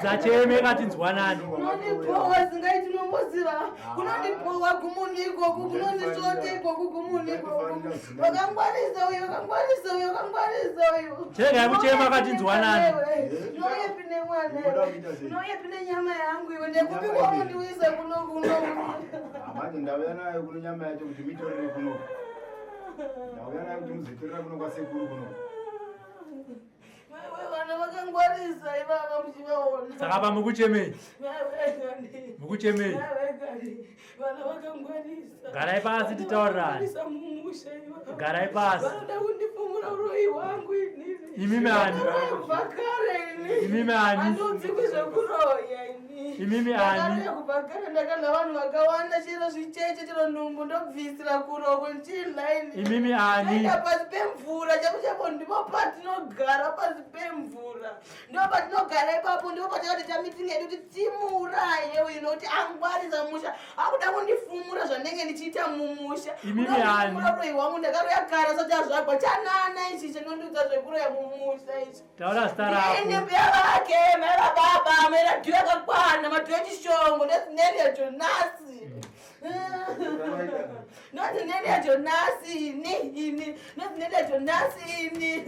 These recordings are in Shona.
Usacheme kati nzwanani. Unondipowa singaiti nomboziva. Unondipowa kumuniko kunondishote kumuniko. Wakangwarisa uyo, wakangwarisa uyo, wakangwarisa uyo. Chega kuchema kati nzwanani. Noye pine mwana. Noye pine nyama yangu iwe ndekupi kwa mundiwisa kuno. Amani ndauya nayo kuno nyama yacho kuti mitorere kuno. Ndauya nayo kuti muzitorera kuno kwasekuru kuno. Vana vakangwarisa ivava muchivaona. Saka pamukuchemei. Mukuchemei. Vana vakangwarisa. Garai pasi titaurani. Garai pasi. Vanoda kundifumura uroyi wangu inini. Imimi ani. Vakare inini. Imimi ani. Andotsikwi zvekuroya inini. Imimi ani. Vakare ndakanda vanhu vakawanda chero zvicheche chero nhumbu ndobvisira kuroko nchilaini. Imimi ani. Ndaenda pasi pemvura chapo ndipo patinogara pasi pemvura. Ndipo patinogara ipapo ndipo patakati tamitingi yedu kuti timuuraye uyu nokuti angwarisa musha. Akuda kundifumura zvandenge ndichiita mumusha. Imimi ani. Uroyi wangu ndakaroya kara sati azvagwa chanana ichi chinondudza zvekuroya mumusha ichi. Taura stara. Nyembe yavake, mera baba, mera dhiyo yakakwana, madhiyo echishongo, neti yajonasi. Noti neti yajonasi ini, noti neti yajonasi ini.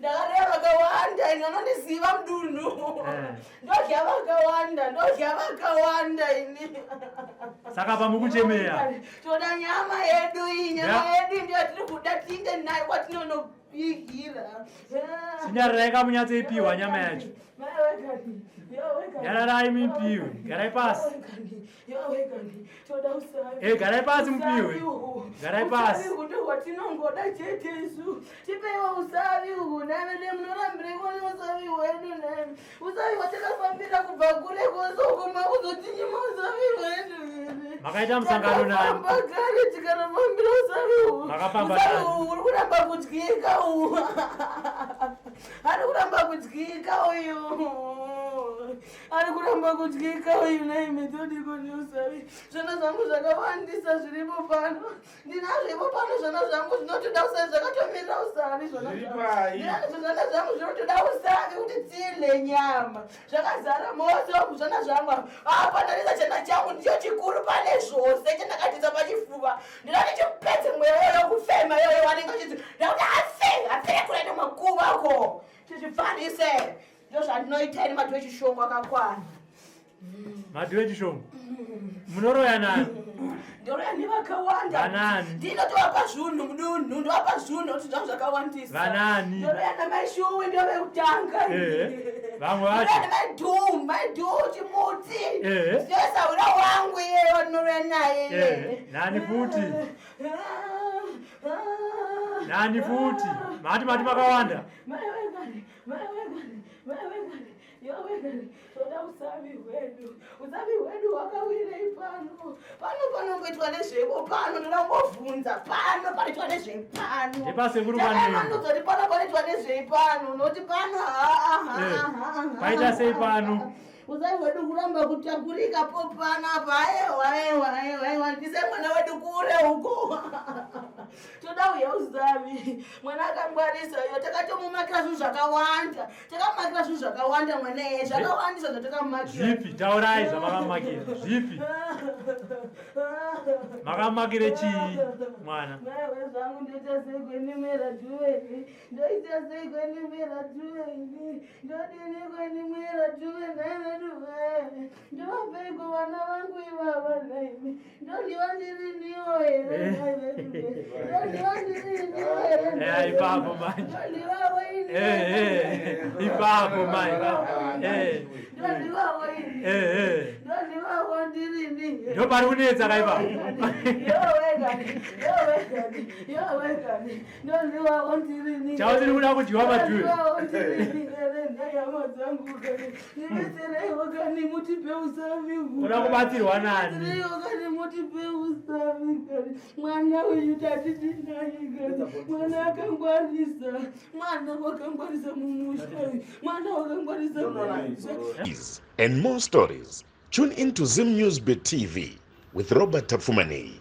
Ndakareya vakawanda, ini vanondiziva mudunhu. Ndodya vakawanda ini. Saka pamukuchemeya. Toda nyama yedu iyi, nyama yedu ndiyo tiri kuda tiinde nayo kwatinonopigira. Sinyarira kamunyatsoipiwa nyama yacho. Yararai muipiwe. Garai pasi. Garai pasi mupiwe. Garai pasi. Watinongoda chete isu. Tipeiwa usavi uhu. Navede munorambire kone usavi wedu nemi. Usavi watakafambira kubva kure kosokoma kuzotinyima usavi wedu. Makaita musangano nani? Makagare tikarafambira usavi uhu. Makapamba usavi uhu uri kuramba kudyika uhu. Ari kuramba kudyika uyu. Ari kuramba kudyika uyu naime todiko neusavi. Zvona zvangu zvakawandisa zviripo pano. Ndinazvo ipo pano zvona zvangu zvinotoda usavi zvakatomirira usavi zvona. Zvona zvangu zvinotoda usavi kuti tidye nyama. Zvakazara moto zvona zvangu. Pandarisa chana changu ndicho chikuru pane zvose chandakatiza pachifuva. Ndinoti chipedze mweya yoyo kufema yoyo wanenge uchidzi. Ndakuti afire kure nemakuvako. Chichifanise. Ndo zvandinoita ini madhiyo echishongo akakwana. Madhiyo echishongo. Munoroya nani? Ndoroya nevakawanda. Vanani? Ndinotovapa zvinhu mudunhu, ndovapa zvinhu kuti zvangu zvakawandisa. Vanani? Ndoroya namaishuwe ndovekutanga. Vamwe vacho. Ndoroya maidhumu chimuti. Ndinosaura wangu iye wandinoroya naye. Nani futi? Nani futi? Mati makawanda. Yowegani, toda usavi hwedu wakawira ipano. Pano kuitwa nezvepo pano, ndoda kumbobvunza pano panoitwa nezvepano. Ndepase kuri panei. Ndoti pano panoitwa nezvepano, noti pano paita sei pano? Usavi hwedu kuramba kutakurika po panapa. Aiwa, ndise mwana wedu kure uko. Toda uya usavi. Mwana akangwarisa yo takatomumakira zvinhu zvakawanda. Takamakira zvinhu zvakawanda mwana iye. Zvakawandisa zvatakamakira. Zvipi? Taurai zvamakamakira. Zvipi? Makamakire chii mwana? Maiwe zvangu ndoita sei kwenimera dhuweni. Ndoita sei kwenimera dhuweni. Ndodini kwenimera dhuweni naivedu ve. Ndovapeko vana vangu ivava naimi. Ndodiwa ndiri niyo here naivedu ve. Ndodiwa ndiri niyo here naivedu ve. Ipapo manje. Ndodiwa waini. Ipapo manje. Ndodiwa waini. Ndodiwa wandiri niyo. Ndo pari kunetsa kaipa. Yowegani. Ndodiwa wandiri niyo. Chautiri kuda kudyiwa madhuwe. Uda kubatsirwa nani? Mwana uyu tatiti naye mwana akangwarisa. Mwana wakangwarisa mumusha. Mwana wakangwarisa mumusha. And more stories. Tune into Zim News Bit TV with Robert Tafumani.